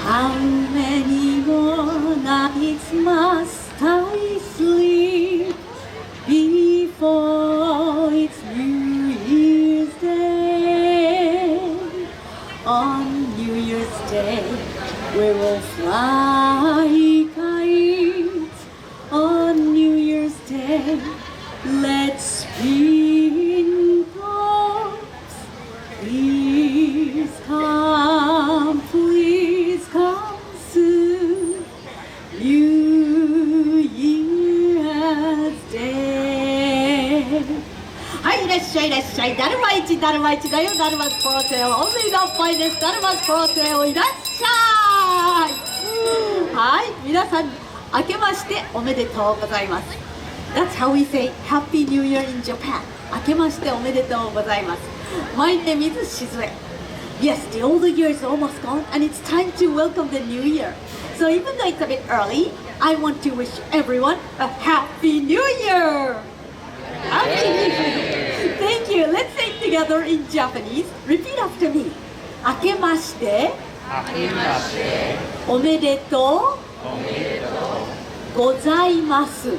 How many more nights must I sleep before it's New Year's Day? On New Year's Day, we will fly kites. On New Year's Day, let's spin tops. Please come soon. New Year's Day. はい、いらっしゃいいらっしゃい。だるま市だよ。だるまスプロセオ。オンリーのパイです。だるまスプロセオいらっしゃい。はい、皆さん明けましておめでとうございます。That's how we say Happy New Year in Japan. 明けましておめでとうございます。My name is Shizue.Yes, the old year is almost gone and it's time to welcome the new year. So even though it's a bit early, I want to wish everyone a Happy New Year! Happy New Year! Thank you. Let's say it together in Japanese. Repeat after me. 明けましておめでとうございます。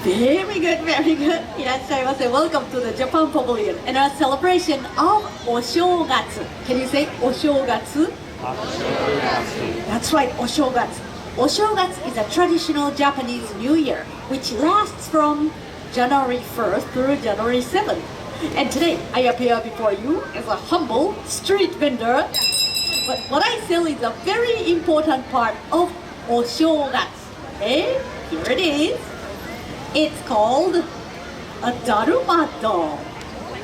Very good, very good. いらっしゃいませ. Welcome to the Japan Pavilion and our celebration of お正月. Can you say お正月? That's right, お正月. お正月 is a traditional Japanese New Year which lasts from January 1st through January 7th. And today I appear before you as a humble street vendor. But what I sell is a very important part of お正月. Okay, here it is.It's called a Daruma doll.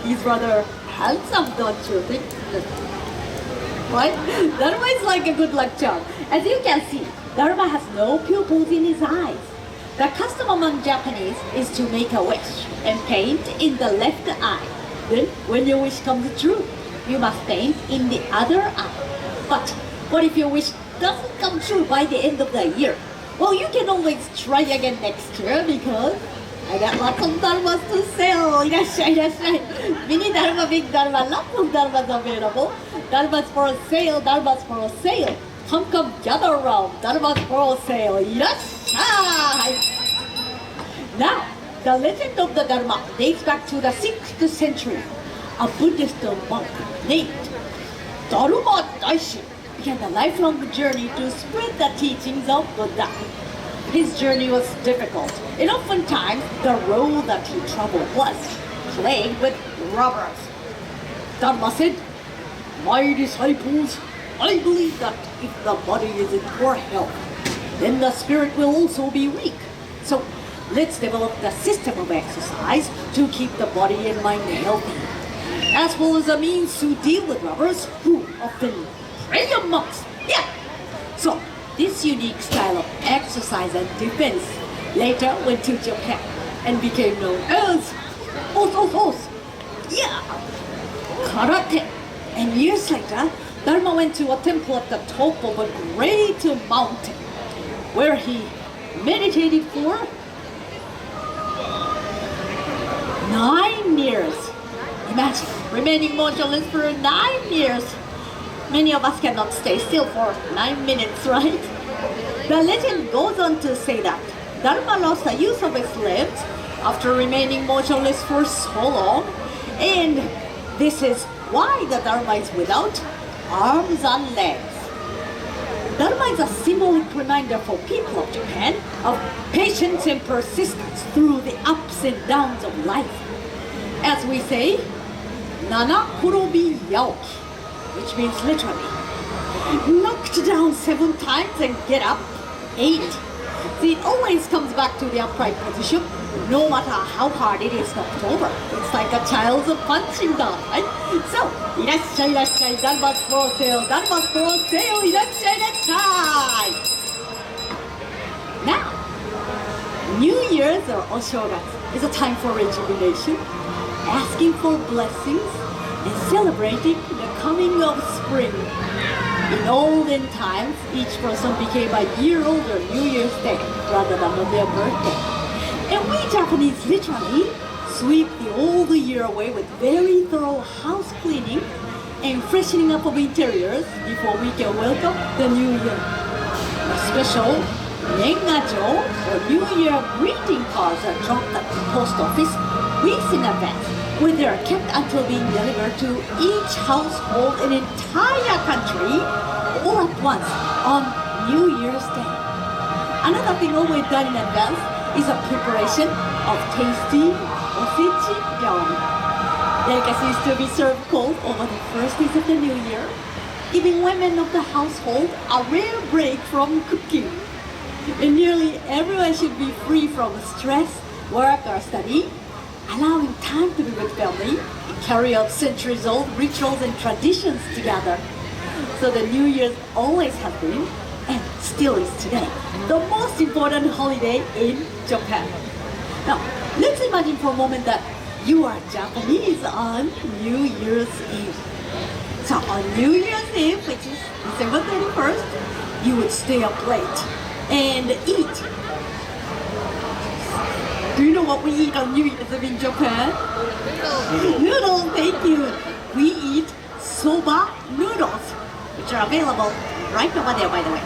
He's rather handsome, don't you think? Right? Daruma is like a good luck charm. As you can see, Daruma has no pupils in his eyes. The custom among Japanese is to make a wish and paint in the left eye. Then, when your wish comes true, you must paint in the other eye. But what if your wish doesn't come true by the end of the year?Well, you can always try again next year because I got lots of Darumas to sell. いらっしゃいいらっしゃい。Mini Daruma, big Daruma, lots of Darumas available. Darumas for sale, Darumas for sale. Come gather around. Darumas for sale. いらっしゃい。Now, the legend of the Daruma dates back to the 6th century. A Buddhist monk named Daruma Daishi.began a lifelong journey to spread the teachings of Buddha. His journey was difficult, and oftentimes the road that he traveled was plagued with robbers. Dharma said, "My disciples, I believe that if the body is in poor health, then the spirit will also be weak. So let's develop the system of exercise to keep the body and mind healthy, as well as a means to deal with robbers who often...prayer monks. Yeah. So this unique style of exercise and defense later went to Japan and became known as yeah, karate. And years later, Daruma went to a temple at the top of a great mountain where he meditated for 9 years. Imagine remaining motionless for 9 years.Many of us cannot stay still for 9 minutes, right? The legend goes on to say that Daruma lost the use of his limbs after remaining motionless for so long, and this is why the Daruma is without arms and legs. Daruma is a symbolic reminder for people of Japan of patience and persistence through the ups and downs of life. As we say, Nana Korobi Yaoki.which means literally knocked down 7 times and get up 8. See, it always comes back to the upright position, no matter how hard it is knocked over. It's like a child's punching down, right? So, いらっしゃいいらっしゃい、ダルマスプロセオ、ダルマスプロセオ、いらっしゃいいらっしゃい。Now, New Year's or お正月 is a time for rejuvenation, asking for blessings,and celebrating the coming of spring. In olden times, each person became a year older New Year's Day rather than on their birthday. And we Japanese literally sweep the old year away with very thorough house cleaning and freshening up of interiors before we can welcome the new year. A special Nengajo or New Year greeting cards are dropped at the post office weeks in advance, where they are kept until being delivered to each household in entire country all at once on New Year's Day. Another thing always done in advance is a preparation of tasty osechi ryong. Delicacies to be served cold over the first days of the new year, giving women of the household a rare break from cooking. And nearly everyone should be free from stress, work, or study, allowing time to be with family and carry out centuries-old rituals and traditions together. So the New Year's always has been, and still is today, the most important holiday in Japan. Now, let's imagine for a moment that you are Japanese on New Year's Eve. So on New Year's Eve, which is December 31st, you would stay up late and eat. Do you know what we eat on New Year's Eve in Japan? Noodles, thank you. We eat soba noodles, which are available right over there, by the way.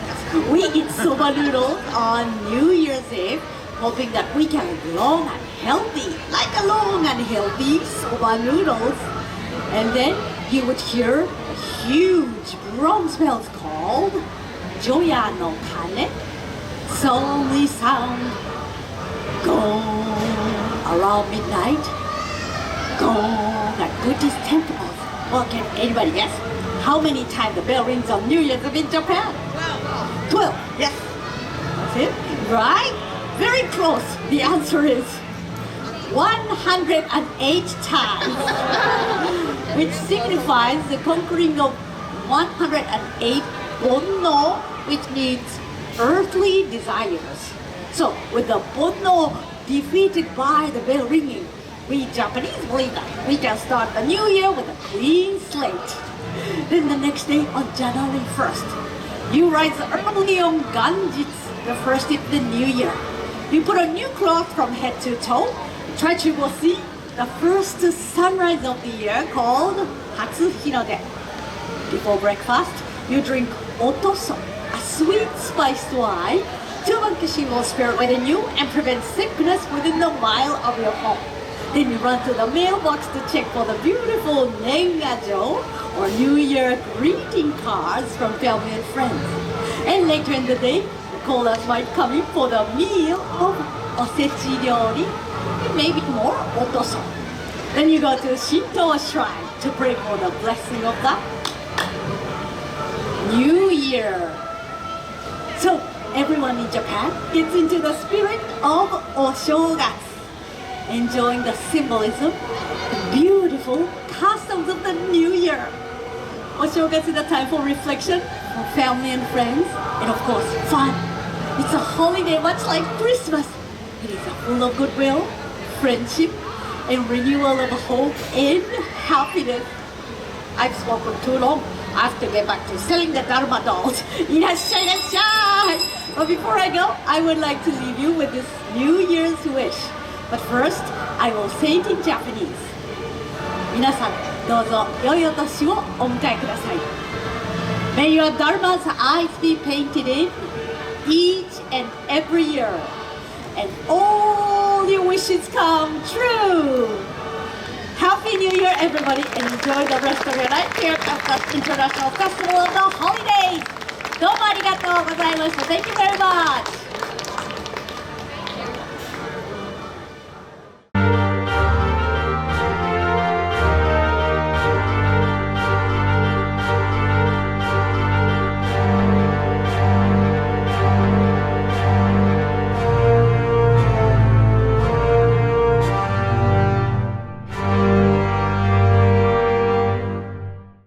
We eat soba noodles on New Year's Eve, hoping that we can live long and healthy, like a long and healthy soba noodles. And then you would hear a huge bronze bells called Joya no Kane, solemnly sound gong around midnight, gong at Buddhist temples. Well, can anybody guess how many times the bell rings on New Year's Eve in Japan? 12. Yes. That's it. Right? Very close. The answer is 108 times, which signifies the conquering of 108 bonno, which means earthly desires. So, with the bonno defeated by the bell ringing, we Japanese believe that we can start the new year with a clean slate. Then the next day, on January 1st, you rise early on Ganjitsu, the first of the new year. You put on new clothes from head to toe, try to go see the first sunrise of the year called Hatsuhinode. Before breakfast, you drink otoso, a sweet spiced wine, to vanquish evil spirit within you and prevent sickness within the mile of your home. Then you run to the mailbox to check for the beautiful Nengajo or New Year greeting cards from family and friends. And later in the day, the callers might come in for the meal of osechi ryori and maybe more otoso. Then you go to Shinto shrine to pray for the blessing of the New Year. So everyone in Japan gets into the spirit of Oshogatsu, enjoying the symbolism, the beautiful customs of the New Year. Oshogatsu is a time for reflection, for family and friends, and of course, fun. It's a holiday much like Christmas. It is full of goodwill, friendship, and renewal of hope and happiness. I've spoken too long. I have to get back to selling the Daruma dolls. Irashai, irashai! But before I go, I would like to leave you with this New Year's wish. But first, I will say it in Japanese. 皆さん、どうぞ良いお年をお迎えください。May your Dharma's eyes be painted in each and every year, and all your wishes come true. Happy New Year, everybody, and enjoy the rest of your night here at the International Festival of the Holidays. どうもありがとうございました. Thank you very much.